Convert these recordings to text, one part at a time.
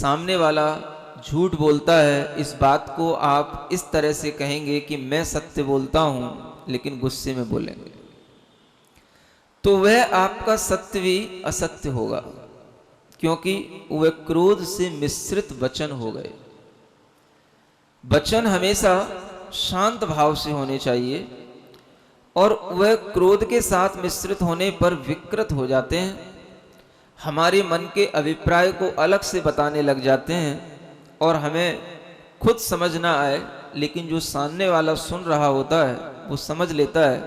सामने वाला झूठ बोलता है, इस बात को आप इस तरह से कहेंगे कि मैं सत्य बोलता हूं, लेकिन गुस्से में बोलेंगे, तो वह आपका सत्य भी असत्य होगा, क्योंकि वह क्रोध से मिश्रित वचन हो गए। वचन हमेशा शांत भाव से होने चाहिए, और वह क्रोध के साथ मिश्रित होने पर विकृत हो जाते हैं, हमारे मन के अभिप्राय को अलग से बताने लग जाते हैं, और हमें खुद समझ ना आए, लेकिन जो सामने वाला सुन रहा होता है वो समझ लेता है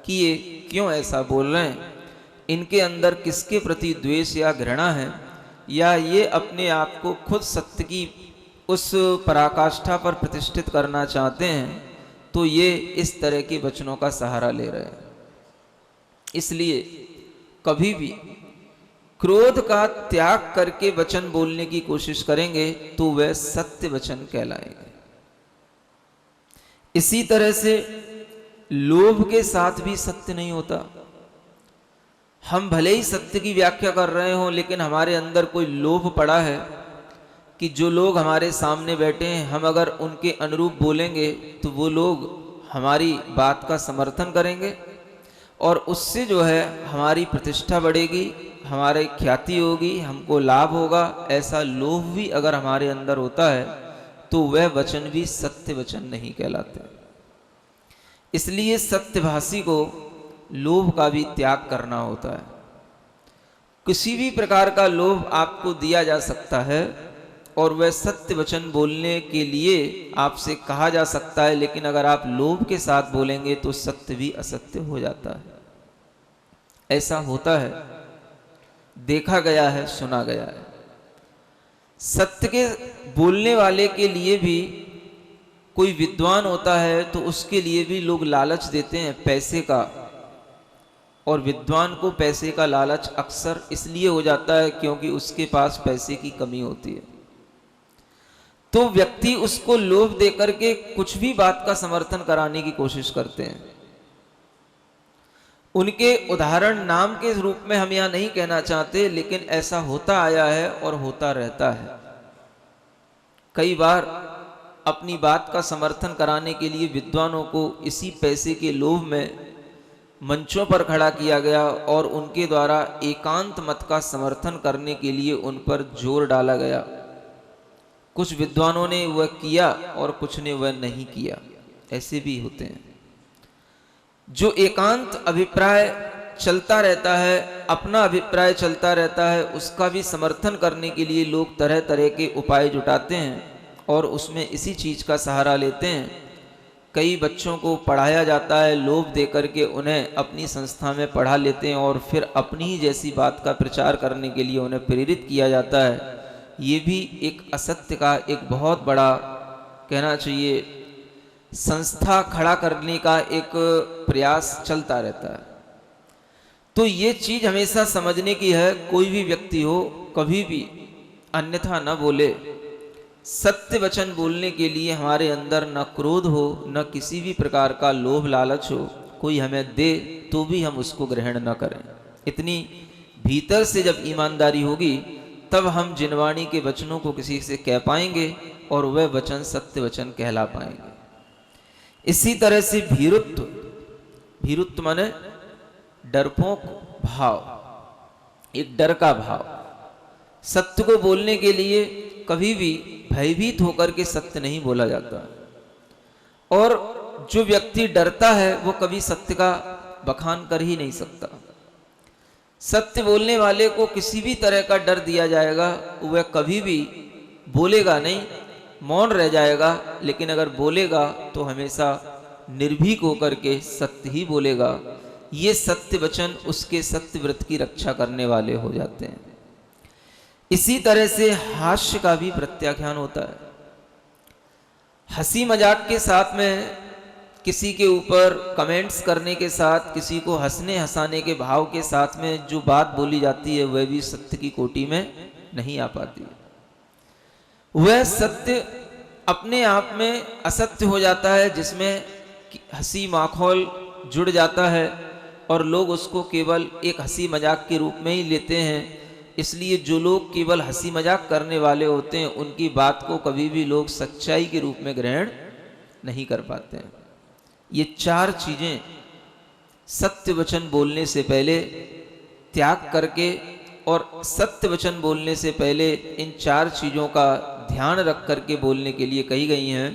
कि ये क्यों ऐसा बोल रहे हैं, इनके अंदर किसके प्रति द्वेष या घृणा है, या ये अपने आप को खुद सत्य की उस पराकाष्ठा पर प्रतिष्ठित करना चाहते हैं, तो ये इस तरह के वचनों का सहारा ले रहे हैं। इसलिए कभी भी क्रोध का त्याग करके वचन बोलने की कोशिश करेंगे तो वह सत्य वचन कहलाएंगे। इसी तरह से लोभ के साथ भी सत्य नहीं होता। हम भले ही सत्य की व्याख्या कर रहे हों, लेकिन हमारे अंदर कोई लोभ पड़ा है कि जो लोग हमारे सामने बैठे हैं, हम अगर उनके अनुरूप बोलेंगे तो वो लोग हमारी बात का समर्थन करेंगे, और उससे जो है हमारी प्रतिष्ठा बढ़ेगी, हमारी ख्याति होगी, हमको लाभ होगा। ऐसा लोभ भी अगर हमारे अंदर होता है तो वह वचन भी सत्य वचन नहीं कहलाते। इसलिए सत्यभाषी को लोभ का भी त्याग करना होता है। किसी भी प्रकार का लोभ आपको दिया जा सकता है, और वह सत्य वचन बोलने के लिए आपसे कहा जा सकता है, लेकिन अगर आप लोभ के साथ बोलेंगे तो सत्य भी असत्य हो जाता है। ऐसा होता है, देखा गया है, सुना गया है। सत्य के बोलने वाले के लिए भी कोई विद्वान होता है तो उसके लिए भी लोग लालच देते हैं पैसे का, और विद्वान को पैसे का लालच अक्सर इसलिए हो जाता है क्योंकि उसके पास पैसे की कमी होती है। तो व्यक्ति उसको लोभ देकर के कुछ भी बात का समर्थन कराने की कोशिश करते हैं। उनके उदाहरण नाम के रूप में हम यहां नहीं कहना चाहते, लेकिन ऐसा होता आया है और होता रहता है। कई बार अपनी बात का समर्थन कराने के लिए विद्वानों को इसी पैसे के लोभ में मंचों पर खड़ा किया गया, और उनके द्वारा एकांत मत का समर्थन करने के लिए उन पर जोर डाला गया। कुछ विद्वानों ने वह किया और कुछ ने वह नहीं किया, ऐसे भी होते हैं। जो एकांत अभिप्राय चलता रहता है, अपना अभिप्राय चलता रहता है, उसका भी समर्थन करने के लिए लोग तरह तरह के उपाय जुटाते हैं, और उसमें इसी चीज का सहारा लेते हैं। कई बच्चों को पढ़ाया जाता है, लोभ देकर के उन्हें अपनी संस्था में पढ़ा लेते हैं, और फिर अपनी ही जैसी बात का प्रचार करने के लिए उन्हें प्रेरित किया जाता है। ये भी एक असत्य का एक बहुत बड़ा, कहना चाहिए, संस्था खड़ा करने का एक प्रयास चलता रहता है। तो ये चीज हमेशा समझने की है, कोई भी व्यक्ति हो कभी भी अन्यथा न बोले। सत्य वचन बोलने के लिए हमारे अंदर न क्रोध हो, न किसी भी प्रकार का लोभ लालच हो। कोई हमें दे तो भी हम उसको ग्रहण न करें। इतनी भीतर से जब ईमानदारी होगी तब हम जिनवाणी के वचनों को किसी से कह पाएंगे, और वह वचन सत्य वचन कहला पाएंगे। इसी तरह से भीरुत्व, भीरुत्व माने डरपोक भाव, एक डर का भाव। सत्य को बोलने के लिए कभी भी भयभीत होकर के सत्य नहीं बोला जाता, और जो व्यक्ति डरता है वो कभी सत्य का बखान कर ही नहीं सकता। सत्य बोलने वाले को किसी भी तरह का डर दिया जाएगा, वह कभी भी बोलेगा नहीं, मौन रह जाएगा। लेकिन अगर बोलेगा तो हमेशा निर्भीक होकर के सत्य ही बोलेगा। ये सत्य वचन उसके सत्य व्रत की रक्षा करने वाले हो जाते हैं। इसी तरह से हास्य का भी प्रत्याख्यान होता है। हंसी मजाक के साथ में किसी के ऊपर कमेंट्स करने के साथ, किसी को हंसने हंसाने के भाव के साथ में जो बात बोली जाती है वह भी सत्य की कोटि में नहीं आ पाती। वह सत्य अपने आप में असत्य हो जाता है, जिसमें हंसी माखौल जुड़ जाता है और लोग उसको केवल एक हंसी मजाक के रूप में ही लेते हैं, इसलिए जो लोग केवल हंसी मजाक करने वाले होते हैं उनकी बात को कभी भी लोग सच्चाई के रूप में ग्रहण नहीं कर पाते हैं। ये चार चीजें सत्य वचन बोलने से पहले त्याग करके और सत्य वचन बोलने से पहले इन चार चीजों का ध्यान रख करके बोलने के लिए कही गई हैं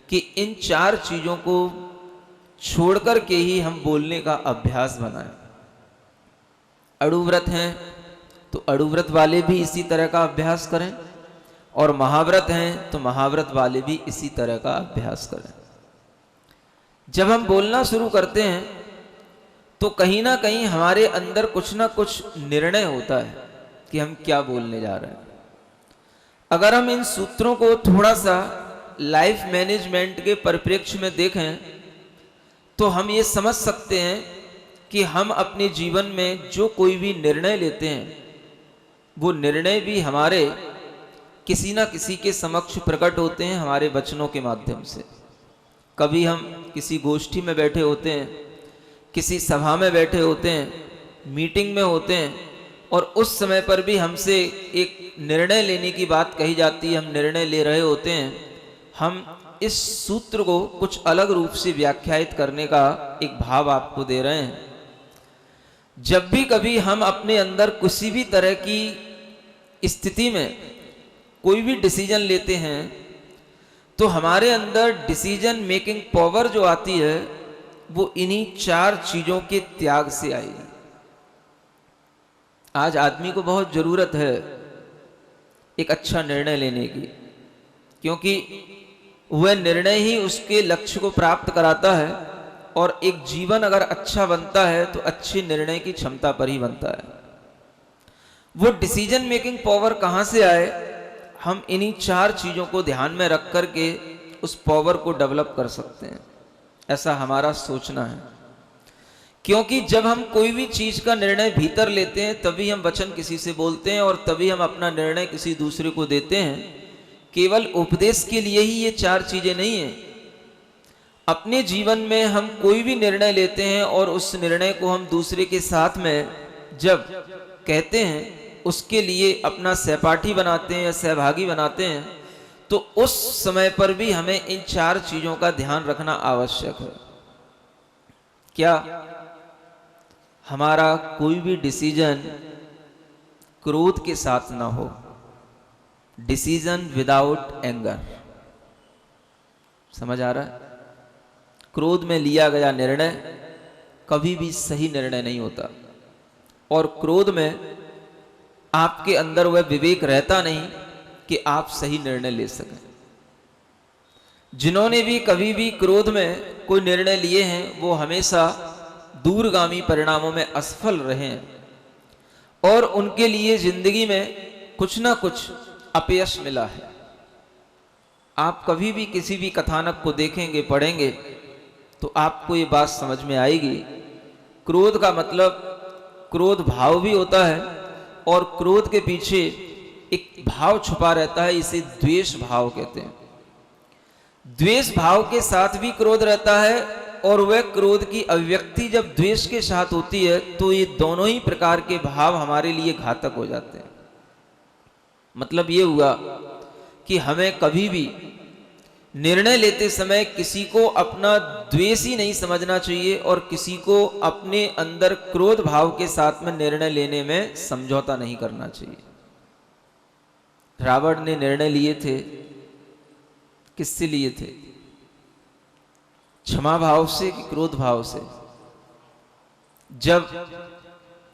कि इन चार चीजों को छोड़ करके ही हम बोलने का अभ्यास बनाएं। अड़ुव्रत हैं तो अड़ुव्रत वाले भी इसी तरह का अभ्यास करें, और महाव्रत हैं तो महाव्रत वाले भी इसी तरह का अभ्यास करें। जब हम बोलना शुरू करते हैं तो कहीं ना कहीं हमारे अंदर कुछ ना कुछ निर्णय होता है कि हम क्या बोलने जा रहे हैं। अगर हम इन सूत्रों को थोड़ा सा लाइफ मैनेजमेंट के परिप्रेक्ष्य में देखें तो हम ये समझ सकते हैं कि हम अपने जीवन में जो कोई भी निर्णय लेते हैं वो निर्णय भी हमारे किसी ना किसी के समक्ष प्रकट होते हैं हमारे वचनों के माध्यम से। कभी हम किसी गोष्ठी में बैठे होते हैं, किसी सभा में बैठे होते हैं, मीटिंग में होते हैं, और उस समय पर भी हमसे एक निर्णय लेने की बात कही जाती है, हम निर्णय ले रहे होते हैं। हम इस सूत्र को कुछ अलग रूप से व्याख्यायित करने का एक भाव आपको दे रहे हैं। जब भी कभी हम अपने अंदर किसी भी तरह की स्थिति में कोई भी डिसीजन लेते हैं तो हमारे अंदर डिसीजन मेकिंग पावर जो आती है वो इन्हीं चार चीजों के त्याग से आएगी। आज आदमी को बहुत जरूरत है एक अच्छा निर्णय लेने की, क्योंकि वह निर्णय ही उसके लक्ष्य को प्राप्त कराता है, और एक जीवन अगर अच्छा बनता है तो अच्छे निर्णय की क्षमता पर ही बनता है। वो डिसीजन मेकिंग पावर कहां से आए, हम इन्हीं चार चीजों को ध्यान में रख करके उस पावर को डेवलप कर सकते हैं, ऐसा हमारा सोचना है। क्योंकि जब हम कोई भी चीज का निर्णय भीतर लेते हैं तभी हम वचन किसी से बोलते हैं और तभी हम अपना निर्णय किसी दूसरे को देते हैं। केवल उपदेश के लिए ही ये चार चीजें नहीं है। अपने जीवन में हम कोई भी निर्णय लेते हैं और उस निर्णय को हम दूसरे के साथ में जब कहते हैं, उसके लिए अपना सहपाठी बनाते हैं या सहभागी बनाते हैं, तो उस समय पर भी हमें इन चार चीजों का ध्यान रखना आवश्यक है। क्या हमारा कोई भी डिसीजन क्रोध के साथ ना हो, डिसीजन विदाउट एंगर। समझ आ रहा है? क्रोध में लिया गया निर्णय कभी भी सही निर्णय नहीं होता, और क्रोध में आपके अंदर वह विवेक रहता नहीं कि आप सही निर्णय ले सकें। जिन्होंने भी कभी भी क्रोध में कोई निर्णय लिए हैं वो हमेशा दूरगामी परिणामों में असफल रहे हैं, और उनके लिए जिंदगी में कुछ ना कुछ अपयश मिला है। आप कभी भी किसी भी कथानक को देखेंगे, पढ़ेंगे, तो आपको ये बात समझ में आएगी। क्रोध का मतलब क्रोध भाव भी होता है, और क्रोध के पीछे एक भाव छुपा रहता है, इसे द्वेष भाव कहते हैं। द्वेष भाव के साथ भी क्रोध रहता है, और वह क्रोध की अभिव्यक्ति जब द्वेष के साथ होती है तो ये दोनों ही प्रकार के भाव हमारे लिए घातक हो जाते हैं। मतलब ये हुआ कि हमें कभी भी निर्णय लेते समय किसी को अपना द्वेषी नहीं समझना चाहिए, और किसी को अपने अंदर क्रोध भाव के साथ में निर्णय लेने में समझौता नहीं करना चाहिए। रावण ने निर्णय लिए थे, किससे लिए थे? क्षमा भाव से कि क्रोध भाव से? जब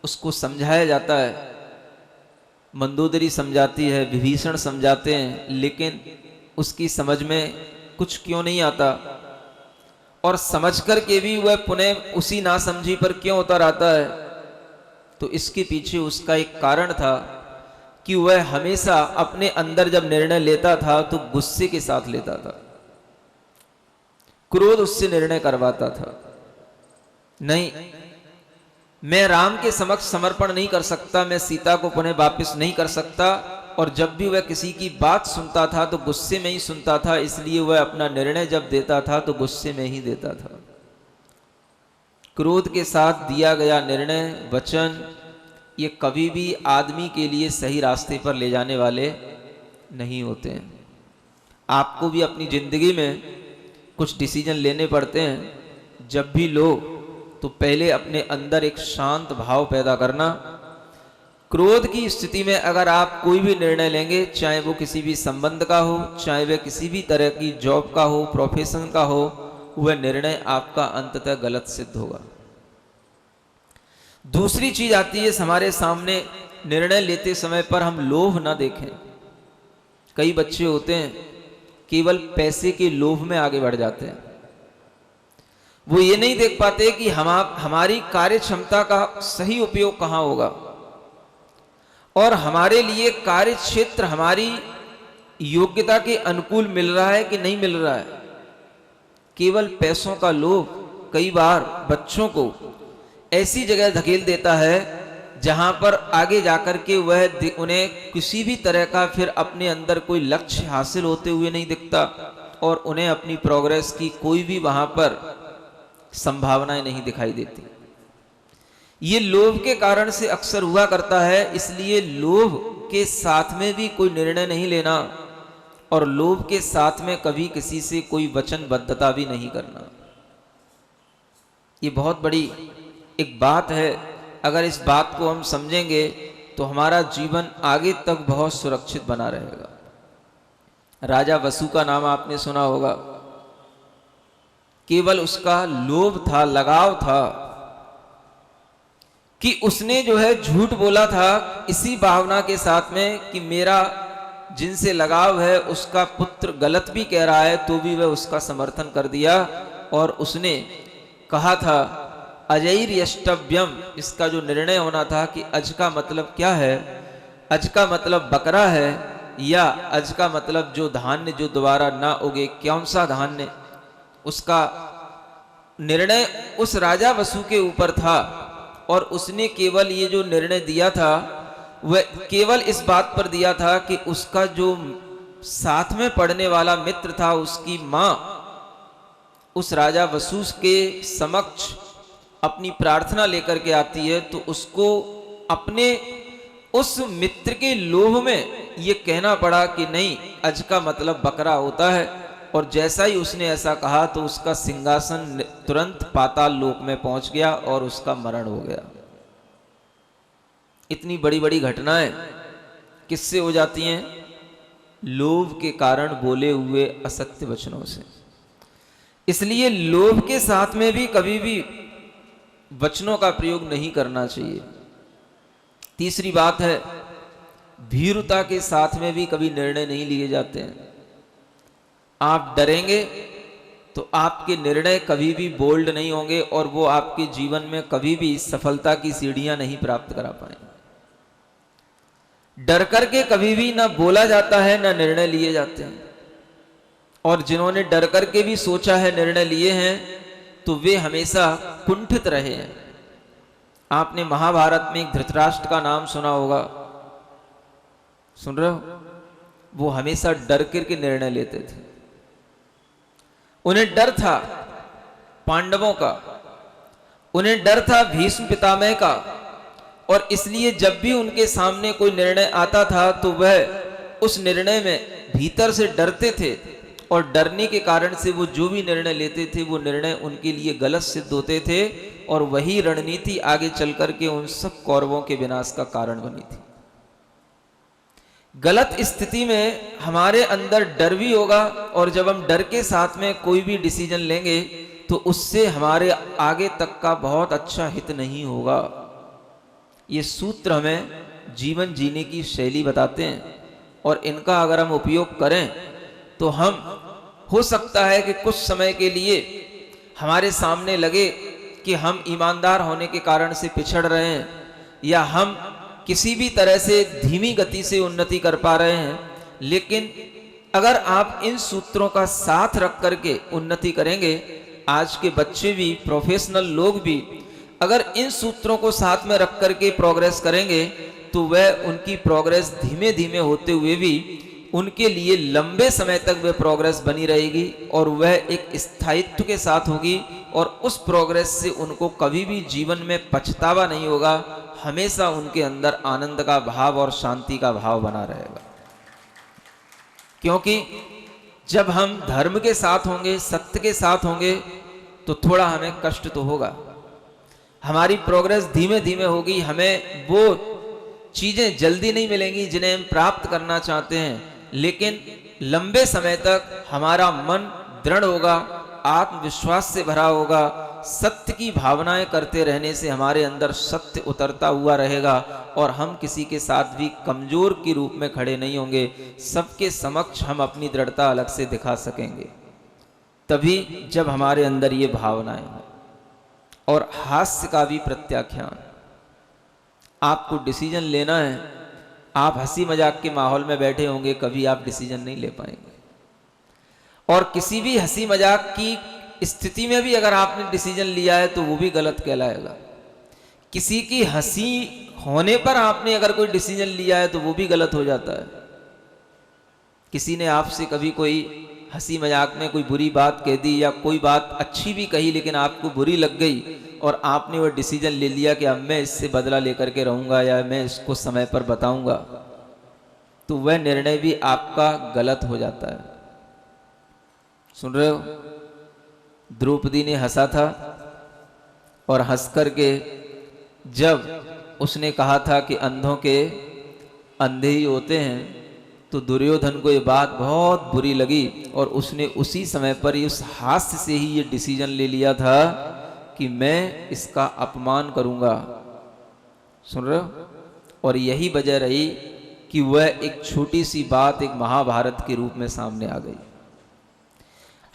उसको समझाया जाता है, मंदोदरी समझाती है, विभीषण समझाते हैं, लेकिन उसकी समझ में कुछ क्यों नहीं आता, और समझ कर के भी वह पुनः उसी नासमझी पर क्यों उतर आता है? तो इसके पीछे उसका एक कारण था कि वह हमेशा अपने अंदर जब निर्णय लेता था तो गुस्से के साथ लेता था, क्रोध उससे निर्णय करवाता था। नहीं, मैं राम के समक्ष समर्पण नहीं कर सकता, मैं सीता को पुनः वापस नहीं कर सकता, और जब भी वह किसी की बात सुनता था तो गुस्से में ही सुनता था, इसलिए वह अपना निर्णय जब देता था तो गुस्से में ही देता था। क्रोध के साथ दिया गया निर्णय, वचन, ये कभी भी आदमी के लिए सही रास्ते पर ले जाने वाले नहीं होते हैं। आपको भी अपनी ज़िंदगी में कुछ डिसीजन लेने पड़ते हैं। जब भी लो तो पहले अपने अंदर एक शांत भाव पैदा करना। क्रोध की स्थिति में अगर आप कोई भी निर्णय लेंगे, चाहे वो किसी भी संबंध का हो, चाहे वह किसी भी तरह की जॉब का हो, प्रोफेशन का हो, वह निर्णय आपका अंततः गलत सिद्ध होगा। दूसरी चीज आती है, हमारे सामने निर्णय लेते समय पर हम लोभ ना देखें। कई बच्चे होते हैं केवल पैसे के लोभ में आगे बढ़ जाते हैं। वो ये नहीं देख पाते कि हमारी कार्य क्षमता का सही उपयोग कहां होगा और हमारे लिए कार्य क्षेत्र हमारी योग्यता के अनुकूल मिल रहा है कि नहीं मिल रहा है। केवल पैसों का लोभ कई बार बच्चों को ऐसी जगह धकेल देता है जहां पर आगे जाकर के उन्हें किसी भी तरह का फिर अपने अंदर कोई लक्ष्य हासिल होते हुए नहीं दिखता और उन्हें अपनी प्रोग्रेस की कोई भी वहां पर संभावनाएं नहीं दिखाई देती। ये लोभ के कारण से अक्सर हुआ करता है। इसलिए लोभ के साथ में भी कोई निर्णय नहीं लेना और लोभ के साथ में कभी किसी से कोई वचनबद्धता भी नहीं करना। ये बहुत बड़ी एक बात है। अगर इस बात को हम समझेंगे तो हमारा जीवन आगे तक बहुत सुरक्षित बना रहेगा। राजा वसु का नाम आपने सुना होगा। केवल उसका लोभ था, लगाव था कि उसने जो है झूठ बोला था इसी भावना के साथ में कि मेरा जिनसे लगाव है उसका पुत्र गलत भी कह रहा है तो भी वह उसका समर्थन कर दिया। और उसने कहा था अजैर यष्टव्यम, इसका जो निर्णय होना था कि अज का मतलब क्या है, अज का मतलब बकरा है या अज का मतलब जो धान्य जो दोबारा ना उगे, कौन सा धान्य, उसका निर्णय उस राजा वसु के ऊपर था। और उसने केवल ये जो निर्णय दिया था वह केवल इस बात पर दिया था कि उसका जो साथ में पढ़ने वाला मित्र था, उसकी मां उस राजा वसु के समक्ष अपनी प्रार्थना लेकर के आती है तो उसको अपने उस मित्र के लोभ में ये कहना पड़ा कि नहीं, अज का मतलब बकरा होता है। और जैसा ही उसने ऐसा कहा तो उसका सिंहासन तुरंत पाताल लोक में पहुंच गया और उसका मरण हो गया। इतनी बड़ी बड़ी घटनाएं किससे हो जाती हैं? लोभ के कारण बोले हुए असत्य वचनों से। इसलिए लोभ के साथ में भी कभी भी वचनों का प्रयोग नहीं करना चाहिए। तीसरी बात है, भीरुता के साथ में भी कभी निर्णय नहीं लिए जाते हैं। आप डरेंगे तो आपके निर्णय कभी भी बोल्ड नहीं होंगे और वो आपके जीवन में कभी भी सफलता की सीढ़ियां नहीं प्राप्त करा पाएंगे। डर करके कभी भी ना बोला जाता है ना निर्णय लिए जाते हैं। और जिन्होंने डर करके भी सोचा है, निर्णय लिए हैं, तो वे हमेशा कुंठित रहे हैं। आपने महाभारत में एक धृतराष्ट्र का नाम सुना होगा, सुन रहे हो? वो हमेशा डर करके निर्णय लेते थे। उन्हें डर था पांडवों का, उन्हें डर था भीष्म पितामह का। और इसलिए जब भी उनके सामने कोई निर्णय आता था तो वह उस निर्णय में भीतर से डरते थे और डरने के कारण से वो जो भी निर्णय लेते थे वो निर्णय उनके लिए गलत सिद्ध होते थे और वही रणनीति आगे चल करके उन सब कौरवों के विनाश का कारण बनी थी। गलत स्थिति में हमारे अंदर डर भी होगा और जब हम डर के साथ में कोई भी डिसीजन लेंगे तो उससे हमारे आगे तक का बहुत अच्छा हित नहीं होगा। ये सूत्र हमें जीवन जीने की शैली बताते हैं और इनका अगर हम उपयोग करें तो हम हो सकता है कि कुछ समय के लिए हमारे सामने लगे कि हम ईमानदार होने के कारण से पिछड़ रहे हैं या हम किसी भी तरह से धीमी गति से उन्नति कर पा रहे हैं, लेकिन अगर आप इन सूत्रों का साथ रख करके उन्नति करेंगे, आज के बच्चे भी, प्रोफेशनल लोग भी अगर इन सूत्रों को साथ में रख करके प्रोग्रेस करेंगे तो वह उनकी प्रोग्रेस धीमे धीमे होते हुए भी उनके लिए लंबे समय तक वह प्रोग्रेस बनी रहेगी और वह एक स्थायित्व के साथ होगी और उस प्रोग्रेस से उनको कभी भी जीवन में पछतावा नहीं होगा। हमेशा उनके अंदर आनंद का भाव और शांति का भाव बना रहेगा। क्योंकि जब हम धर्म के साथ होंगे, सत्य के साथ होंगे, तो थोड़ा हमें कष्ट तो होगा, हमारी प्रोग्रेस धीमे धीमे होगी, हमें वो चीजें जल्दी नहीं मिलेंगी जिन्हें हम प्राप्त करना चाहते हैं, लेकिन लंबे समय तक हमारा मन दृढ़ होगा, आत्मविश्वास से भरा होगा। सत्य की भावनाएं करते रहने से हमारे अंदर सत्य उतरता हुआ रहेगा और हम किसी के साथ भी कमजोर के रूप में खड़े नहीं होंगे। सबके समक्ष हम अपनी दृढ़ता अलग से दिखा सकेंगे, तभी जब हमारे अंदर ये भावनाएं हों। और हास्य का भी प्रत्याख्यान, आपको डिसीजन लेना है, आप हंसी मजाक के माहौल में बैठे होंगे, कभी आप डिसीजन नहीं ले पाएंगे। और किसी भी हंसी मजाक की स्थिति में भी अगर आपने डिसीजन लिया है तो वो भी गलत कहलाएगा। किसी की हंसी होने पर आपने अगर कोई डिसीजन लिया है तो वो भी गलत हो जाता है। किसी ने आपसे कभी कोई हंसी मजाक में कोई बुरी बात कह दी या कोई बात अच्छी भी कही लेकिन आपको बुरी लग गई और आपने वो डिसीजन ले लिया कि अब मैं इससे बदला लेकर के रहूंगा या मैं इसको समय पर बताऊंगा, तो वह निर्णय भी आपका गलत हो जाता है। सुन रहे हो, द्रौपदी ने हंसा था और हंस करके जब उसने कहा था कि अंधों के अंधे ही होते हैं, तो दुर्योधन को ये बात बहुत बुरी लगी और उसने उसी समय पर उस हास्य से ही ये डिसीजन ले लिया था कि मैं इसका अपमान करूंगा। सुन रहे हो, और यही वजह रही कि वह एक छोटी सी बात एक महाभारत के रूप में सामने आ गई।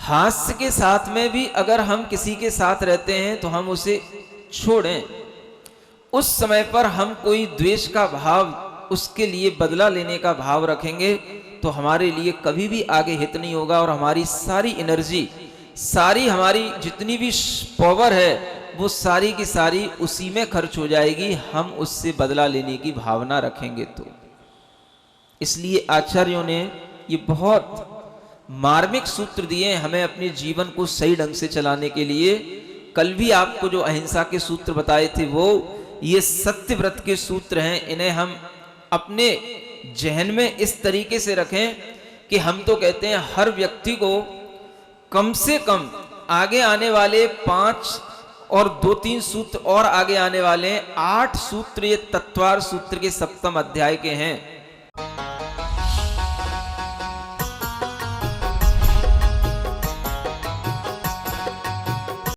हास्य के साथ में भी अगर हम किसी के साथ रहते हैं तो हम उसे छोड़ें। उस समय पर हम कोई द्वेष का भाव, उसके लिए बदला लेने का भाव रखेंगे तो हमारे लिए कभी भी आगे हित नहीं होगा और हमारी सारी एनर्जी, सारी हमारी जितनी भी पावर है वो सारी की सारी उसी में खर्च हो जाएगी, हम उससे बदला लेने की भावना रखेंगे तो। इसलिए आचार्यों ने ये बहुत मार्मिक सूत्र दिए हमें अपने जीवन को सही ढंग से चलाने के लिए। कल भी आपको जो अहिंसा के सूत्र बताए थे वो ये सत्य व्रत के सूत्र हैं। इन्हें हम अपने जहन में इस तरीके से रखें कि हम तो कहते हैं हर व्यक्ति को कम से कम आगे आने वाले 5 और 2-3 सूत्र और आगे आने वाले 8 सूत्र ये तत्वार सूत्र के 7वें अध्याय के हैं।